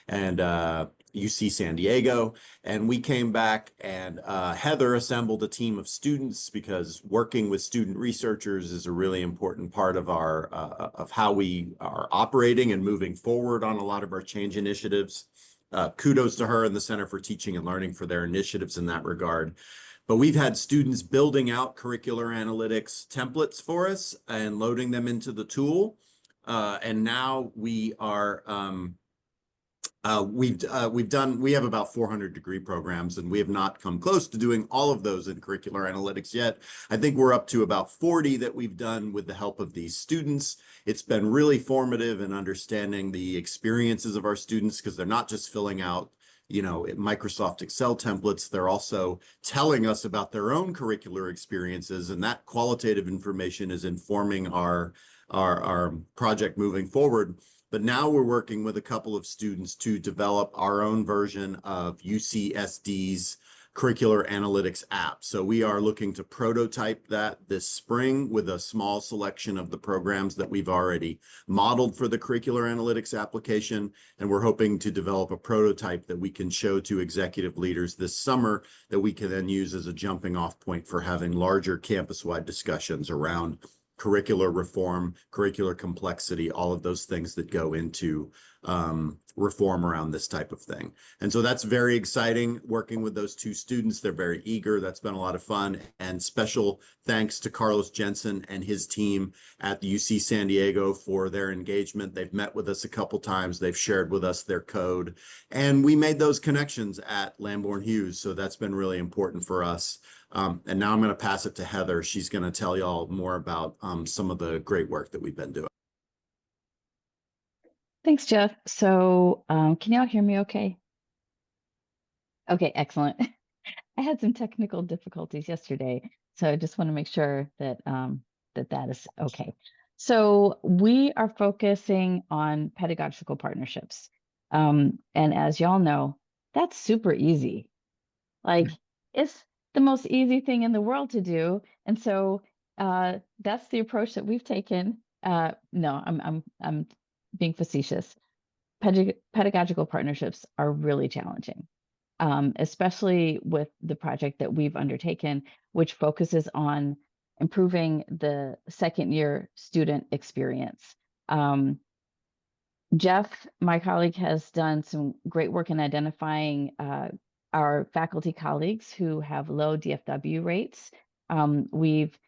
and UC San Diego, and we came back and Heather assembled a team of students because working with student researchers is a really important part of our of how we are operating and moving forward on a lot of our change initiatives. Kudos to her and the Center for Teaching and Learning for their initiatives in that regard. But we've had students building out curricular analytics templates for us and loading them into the tool. And now we are we have about 400 degree programs, and we have not come close to doing all of those in curricular analytics yet. I think we're up to about 40 that we've done with the help of these students. It's been really formative in understanding the experiences of our students, because they're not just filling out, you know, Microsoft Excel templates, they're also telling us about their own curricular experiences, and that qualitative information is informing our project moving forward. But now we're working with a couple of students to develop our own version of UCSD's curricular analytics app. So we are looking to prototype that this spring with a small selection of the programs that we've already modeled for the curricular analytics application. And we're hoping to develop a prototype that we can show to executive leaders this summer that we can then use as a jumping off point for having larger campus-wide discussions around curricular reform, curricular complexity, all of those things that go into reform around this type of thing. And so that's very exciting working with those two students. They're very eager. That's been a lot of fun. And special thanks to Carlos Jensen and his team at the UC San Diego for their engagement. They've met with us a couple times. They've shared with us their code. And we made those connections at Lamborn-Hughes. So that's been really important for us. And now I'm going to pass it to Heather. She's going to tell y'all more about some of the great work that we've been doing. Thanks, Jeff. So can y'all hear me okay? Okay, excellent. I had some technical difficulties yesterday, so I just want to make sure that that is okay. So we are focusing on pedagogical partnerships. And as y'all know, that's super easy. Like, it's the most easy thing in the world to do. And so that's the approach that we've taken. No, I'm being facetious. Pedagogical partnerships are really challenging, especially with the project that we've undertaken, which focuses on improving the second year student experience. Jeff, my colleague, has done some great work in identifying our faculty colleagues who have low DFW rates. We've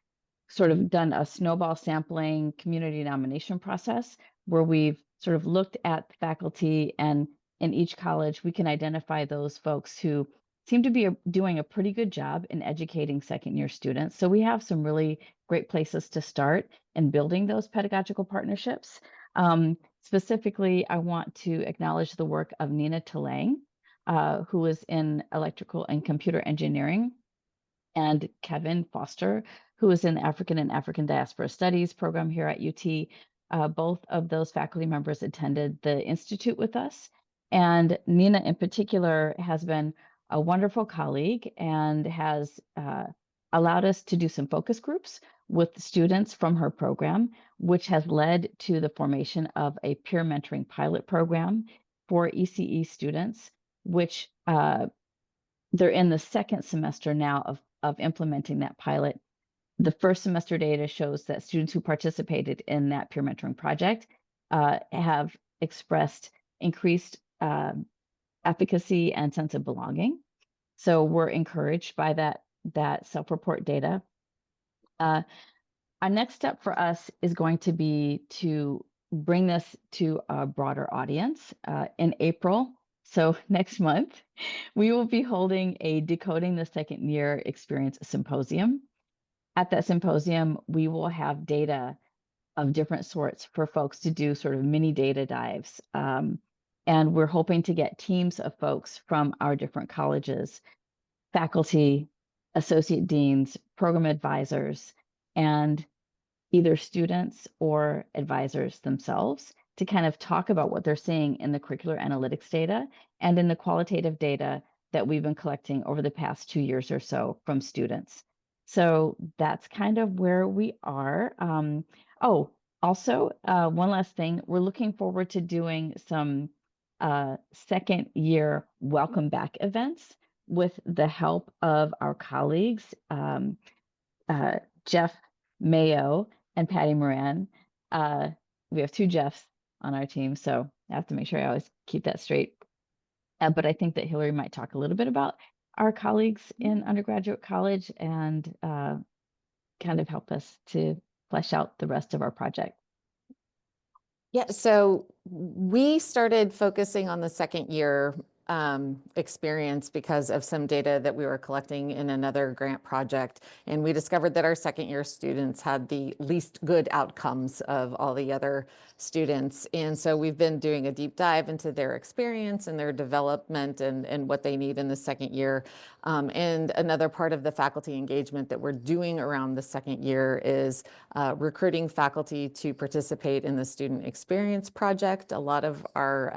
sort of done a snowball sampling community nomination process where we've sort of looked at faculty, and in each college, we can identify those folks who seem to be doing a pretty good job in educating second year students. So we have some really great places to start in building those pedagogical partnerships. Specifically, I want to acknowledge the work of Nina Talang, who is in electrical and computer engineering, and Kevin Foster, who is in the African and African Diaspora Studies program here at UT. Both of those faculty members attended the Institute with us. And Nina in particular has been a wonderful colleague and has allowed us to do some focus groups with students from her program, which has led to the formation of a peer mentoring pilot program for ECE students, which they're in the second semester now of implementing that pilot. The first semester data shows that students who participated in that peer mentoring project have expressed increased efficacy and sense of belonging. So we're encouraged by that self-report data. Our next step for us is going to be to bring this to a broader audience. In April, So next month, we will be holding a Decoding the Second Year Experience Symposium. At that symposium, we will have data of different sorts for folks to do sort of mini data dives. And we're hoping to get teams of folks from our different colleges, faculty, associate deans, program advisors, and either students or advisors themselves to kind of talk about what they're seeing in the curricular analytics data and in the qualitative data that we've been collecting over the past 2 years or so from students. So that's kind of where we are. Oh, also, one last thing, we're looking forward to doing some second year welcome back events with the help of our colleagues, Jeff Mayo and Patty Moran. We have 2 Jeffs on our team, so I have to make sure I always keep that straight. But I think that Hillary might talk a little bit about our colleagues in undergraduate college and kind of help us to flesh out the rest of our project. Yeah, so we started focusing on the second year experience because of some data that we were collecting in another grant project. And we discovered that our second year students had the least good outcomes of all the other students. And so we've been doing a deep dive into their experience and their development and what they need in the second year. And another part of the faculty engagement that we're doing around the second year is recruiting faculty to participate in the Student Experience Project. A lot of our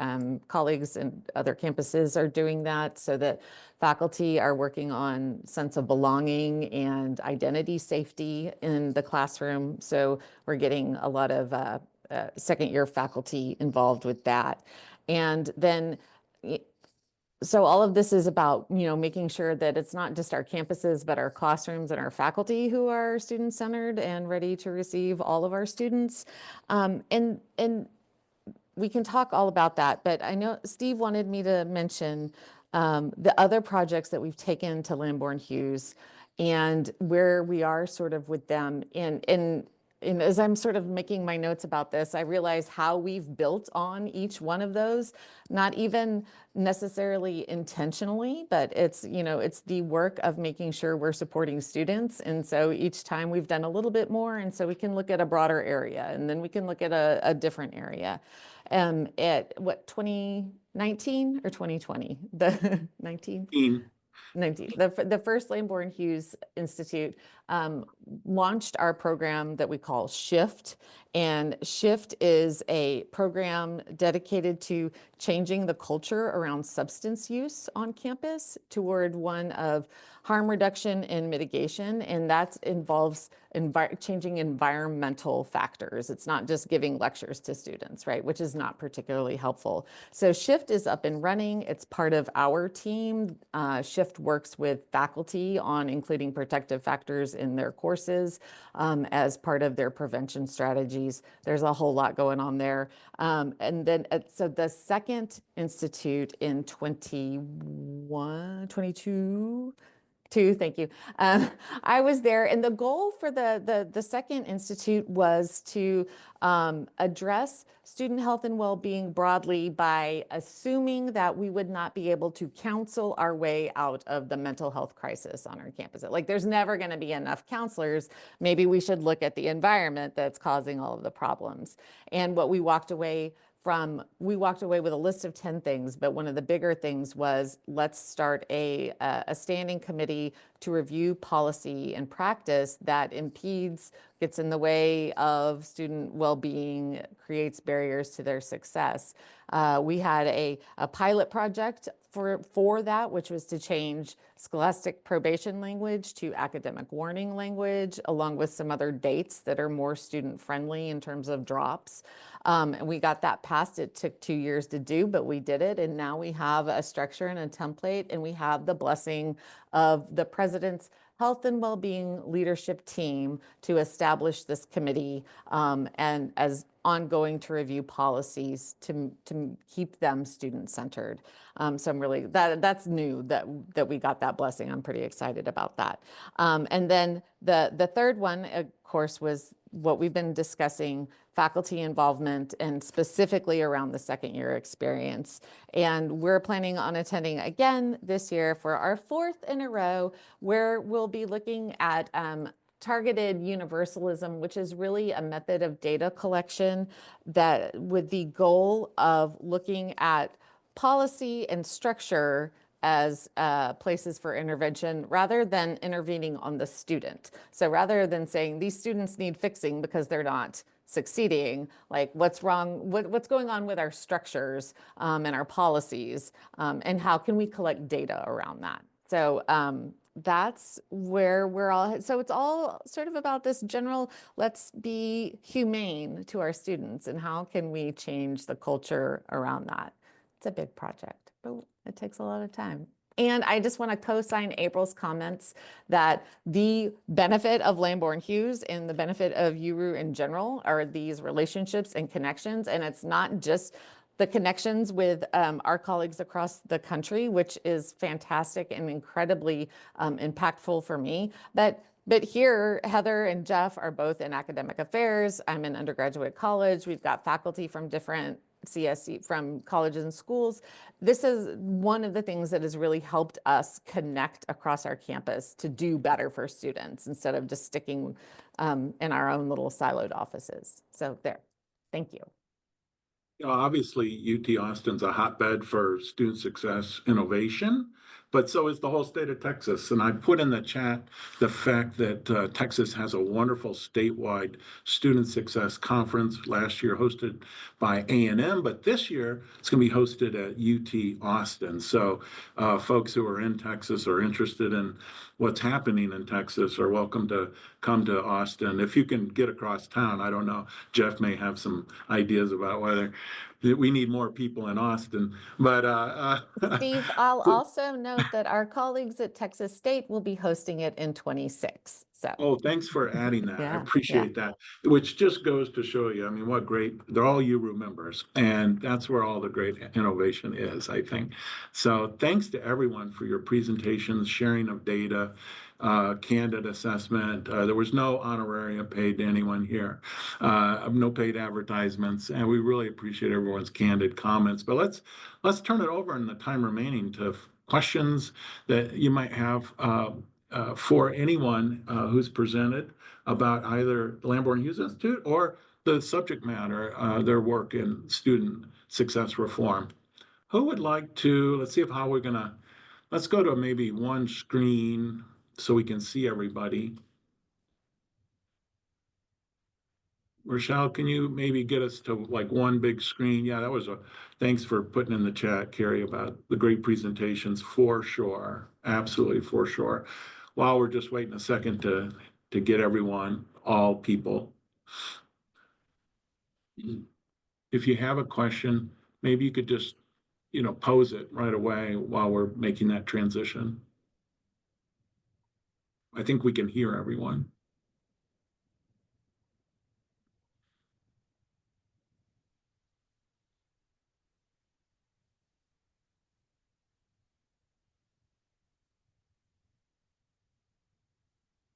colleagues and other campuses are doing that so that faculty are working on sense of belonging and identity safety in the classroom. So we're getting a lot of second year faculty involved with that. And then so all of this is about, making sure that it's not just our campuses, but our classrooms and our faculty who are student-centered and ready to receive all of our students. And we can talk all about that, but I know Steve wanted me to mention the other projects that we've taken to Lamborn-Hughes and where we are sort of with them. And as I'm sort of making my notes about this, I realize how we've built on each one of those, not even necessarily intentionally, but it's the work of making sure we're supporting students. And so each time we've done a little bit more, and so we can look at a broader area, and then we can look at a different area. At what, 2019 or 2020? The 19? 19. The first Lamborn-Hughes Institute launched our program that we call SHIFT. And SHIFT is a program dedicated to changing the culture around substance use on campus toward one of harm reduction and mitigation. And that involves changing environmental factors. It's not just giving lectures to students, right? Which is not particularly helpful. So SHIFT is up and running. It's part of our team. SHIFT works with faculty on including protective factors in their courses as part of their prevention strategies. There's a whole lot going on there. And then, so the second institute in 22, thank you. I was there, and the goal for the second institute was to address student health and well-being broadly by assuming that we would not be able to counsel our way out of the mental health crisis on our campus. Like, there's never going to be enough counselors. Maybe we should look at the environment that's causing all of the problems. And what we walked away with a list of 10 things, but one of the bigger things was, let's start a standing committee to review policy and practice that gets in the way of student well-being, creates barriers to their success. We had a pilot project for that, which was to change scholastic probation language to academic warning language, along with some other dates that are more student-friendly in terms of drops. And we got that passed. It took 2 years to do, but we did it. And now we have a structure and a template, and we have the blessing of the president's Health and Wellbeing Leadership Team to establish this committee and as ongoing to review policies to keep them student-centered. So I'm really, that's new that we got that blessing. I'm pretty excited about that. And then the third one, of course, was what we've been discussing, faculty involvement, and specifically around the second year experience. And we're planning on attending again this year for our 4th in a row, where we'll be looking at targeted universalism, which is really a method of data collection that with the goal of looking at policy and structure as places for intervention rather than intervening on the student. So rather than saying these students need fixing because they're not succeeding, like what's wrong, what's going on with our structures and our policies, and how can we collect data around that? So that's where we're all, so it's all sort of about this general, let's be humane to our students and how can we change the culture around that. It's a big project, but it takes a lot of time. And I just want to co-sign April's comments that the benefit of Lamborn-Hughes and the benefit of UERU in general are these relationships and connections. And it's not just the connections with our colleagues across the country, which is fantastic and incredibly impactful for me. But here, Heather and Jeff are both in academic affairs. I'm in undergraduate college. We've got faculty from different CSC, from colleges and schools. This is one of the things that has really helped us connect across our campus to do better for students instead of just sticking in our own little siloed offices. So there, thank you. You know, obviously, UT Austin's a hotbed for student success innovation, but so is the whole state of Texas. And I put in the chat the fact that Texas has a wonderful statewide student success conference last year hosted by A&M, but this year it's going to be hosted at UT Austin. So folks who are in Texas or interested in what's happening in Texas are welcome to come to Austin. If you can get across town, I don't know, Jeff may have some ideas about whether we need more people in Austin, but Steve, I'll also note that our colleagues at Texas State will be hosting it in 26. So. Oh, thanks for adding that. Yeah, I appreciate that, which just goes to show you, I mean, what great, they're all UERU members, and that's where all the great innovation is, I think. So thanks to everyone for your presentations, sharing of data, candid assessment. There was no honorarium paid to anyone here, no paid advertisements, and we really appreciate everyone's candid comments. But let's turn it over in the time remaining to questions that you might have for anyone who's presented about either the Lamborn-Hughes Institute or the subject matter, their work in student success reform. Who would like to, let's see how we're gonna, let's go to maybe one screen so we can see everybody. Rochelle, can you maybe get us to like one big screen? Yeah, that was thanks for putting in the chat, Carrie, about the great presentations, for sure. Absolutely, for sure. While we're just waiting a second to get everyone, all people. If you have a question, maybe you could just, you know, pose it right away while we're making that transition. I think we can hear everyone.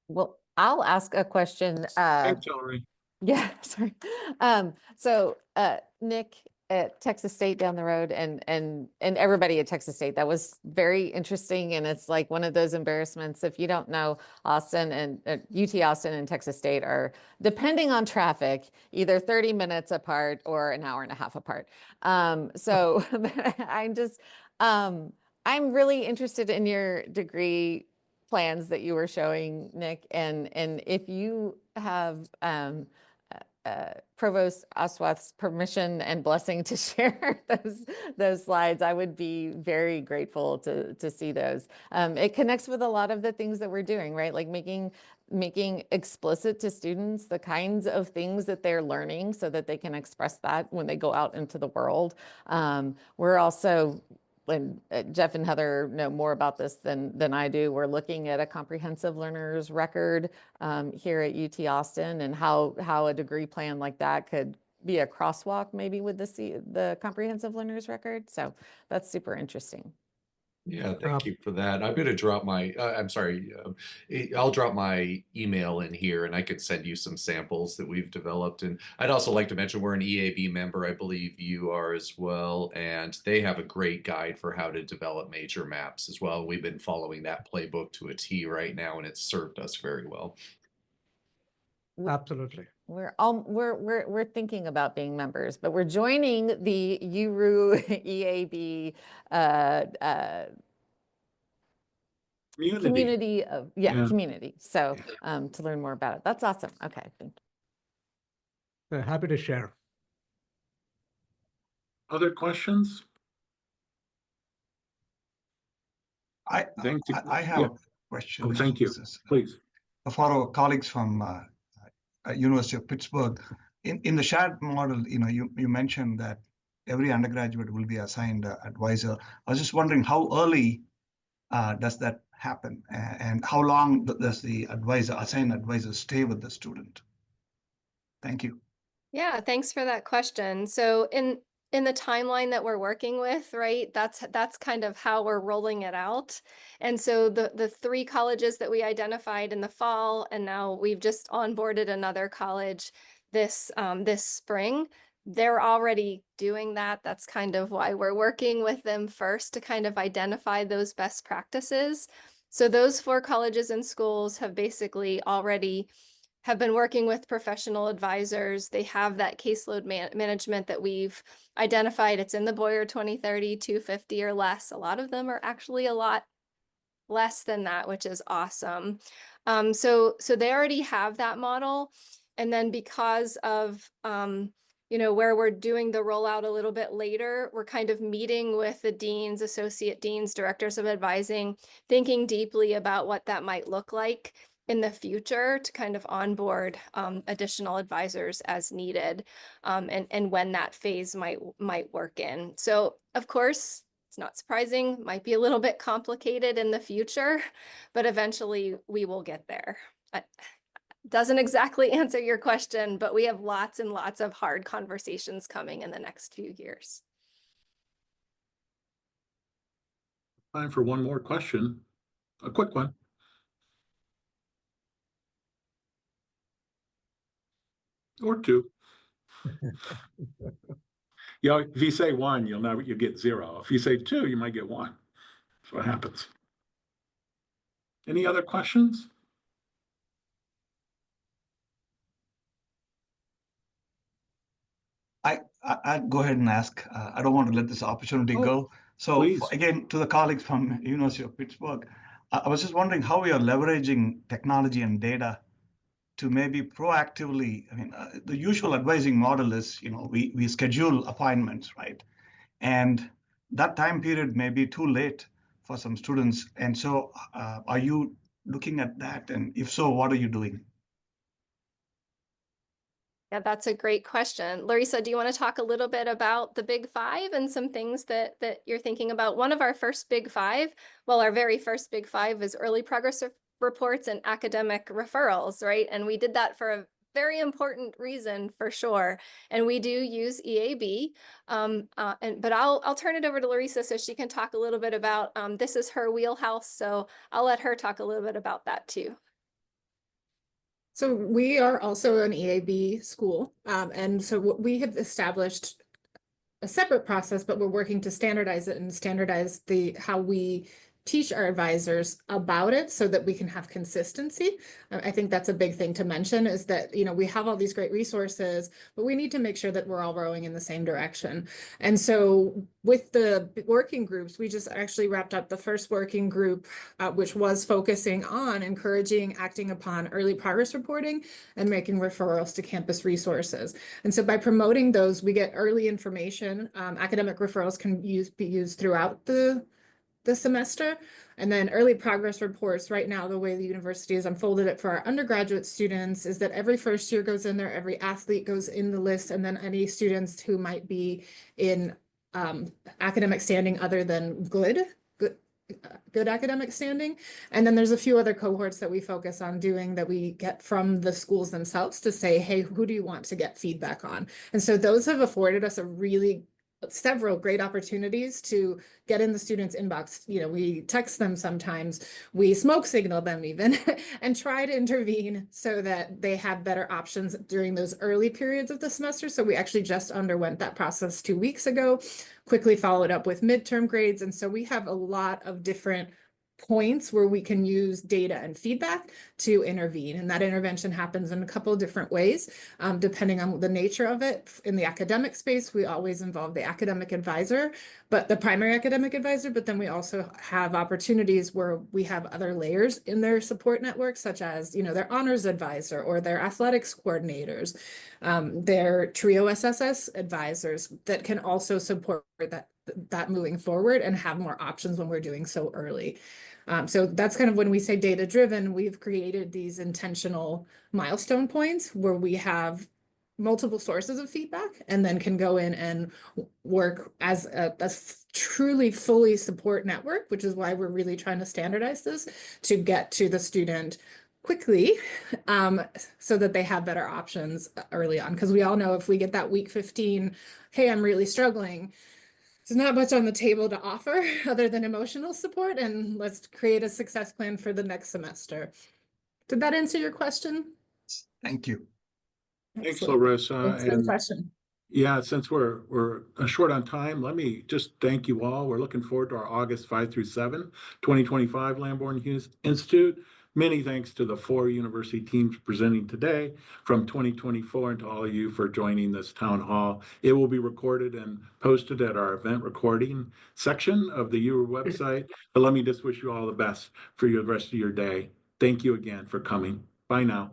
Well, I'll ask a question. Thanks, Hillary. Yeah, sorry. So Nick at Texas State down the road and everybody at Texas State, that was very interesting. And it's like one of those embarrassments. If you don't know, Austin and UT Austin and Texas State are, depending on traffic, either 30 minutes apart or an hour and a half apart. So I'm really interested in your degree plans that you were showing, Nick, and if you have Provost Oswath's permission and blessing to share those slides, I would be very grateful to see those. It connects with a lot of the things that we're doing, right? Like making explicit to students the kinds of things that they're learning so that they can express that when they go out into the world. We're also, when Jeff and Heather know more about this than I do, we're looking at a comprehensive learner's record here at UT Austin and how a degree plan like that could be a crosswalk maybe with the comprehensive learner's record. So that's super interesting. Yeah, thank you for that. I'm going to drop my, I'm sorry, I'll drop my email in here and I could send you some samples that we've developed. And I'd also like to mention we're an EAB member. I believe you are as well. And they have a great guide for how to develop major maps as well. We've been following that playbook to a T right now, and it's served us very well. Absolutely. We're thinking about being members, but we're joining the UERU EAB community of community. So to learn more about it. That's awesome. Okay, thank you. Happy to share. Other questions? I have a question. Oh, thank you. Please. For our colleagues from University of Pittsburgh, in the shared model, you mentioned that every undergraduate will be assigned an advisor. I was just wondering how early does that happen, and how long does the assigned advisor stay with the student? Thank you. Yeah, thanks for that question. So in the timeline that we're working with, right, that's kind of how we're rolling it out. And so the 3 colleges that we identified in the fall, and now we've just onboarded another college this spring, they're already doing that. That's kind of why we're working with them first, to kind of identify those best practices. So those 4 colleges and schools have basically already have been working with professional advisors. They have that caseload management that we've identified. It's in the Boyer 2030, 250 or less. A lot of them are actually a lot less than that, which is awesome. So they already have that model. And then because of, where we're doing the rollout a little bit later, we're kind of meeting with the deans, associate deans, directors of advising, thinking deeply about what that might look like in the future to kind of onboard additional advisors as needed, and when that phase might work in. So of course, it's not surprising, might be a little bit complicated in the future, but eventually we will get there. Doesn't exactly answer your question, but we have lots and lots of hard conversations coming in the next few years. Time for one more question, a quick one. Or 2. If you say 1, you'll get 0. If you say 2, you might get 1. That's what happens. Any other questions? I'd go ahead and ask. I don't want to let this opportunity go. So again, to the colleagues from University of Pittsburgh, I was just wondering how we are leveraging technology and data to maybe proactively, the usual advising model is, we schedule appointments, right? And that time period may be too late for some students. And so are you looking at that? And if so, what are you doing? Yeah, that's a great question. Larissa, do you want to talk a little bit about the Big 5 and some things that you're thinking about? One of our first Big 5, our very first Big 5 is early progress reports and academic referrals, right? And we did that for a very important reason for sure. And we do use EAB, but I'll turn it over to Larissa so she can talk a little bit about, this is her wheelhouse. So I'll let her talk a little bit about that too. So we are also an EAB school. And so we have established a separate process, but we're working to standardize it and standardize how we teach our advisors about it so that we can have consistency. I think that's a big thing to mention, is that, we have all these great resources, but we need to make sure that we're all rowing in the same direction. And so with the working groups, we just actually wrapped up the first working group, which was focusing on encouraging acting upon early progress reporting and making referrals to campus resources. And so by promoting those, we get early information. Academic referrals can be used throughout the semester. And then early progress reports, right now, the way the university has unfolded it for our undergraduate students is that every first year goes in there, every athlete goes in the list, and then any students who might be in academic standing other than good academic standing. And then there's a few other cohorts that we focus on doing that we get from the schools themselves to say, hey, who do you want to get feedback on? And so those have afforded us a really several great opportunities to get in the students' inbox. You know, we text them sometimes, we smoke signal them even, and try to intervene so that they have better options during those early periods of the semester. So we actually just underwent that process 2 weeks ago, quickly followed up with midterm grades. And so we have a lot of different points where we can use data and feedback to intervene. And that intervention happens in a couple of different ways, depending on the nature of it. In the academic space, we always involve the academic advisor, but the primary academic advisor, but then we also have opportunities where we have other layers in their support network, such as, you know, their honors advisor or their athletics coordinators, their trio SSS advisors that can also support that moving forward and have more options when we're doing so early. So that's kind of when we say data driven, we've created these intentional milestone points where we have multiple sources of feedback and then can go in and work as a truly fully support network, which is why we're really trying to standardize this to get to the student quickly, so that they have better options early on. Because we all know if we get that week 15, hey, I'm really struggling, there's not much on the table to offer other than emotional support, and let's create a success plan for the next semester. Did that answer your question? Thank you. Thanks, Excellent. Larissa. Thanks for the question. Yeah, since we're short on time, let me just thank you all. We're looking forward to our August 5 through 7, 2025 Lamborn-Hughes Institute. Many thanks to the 4 university teams presenting today from 2024, and to all of you for joining this town hall. It will be recorded and posted at our event recording section of the UERU website. But let me just wish you all the best for the rest of your day. Thank you again for coming. Bye now.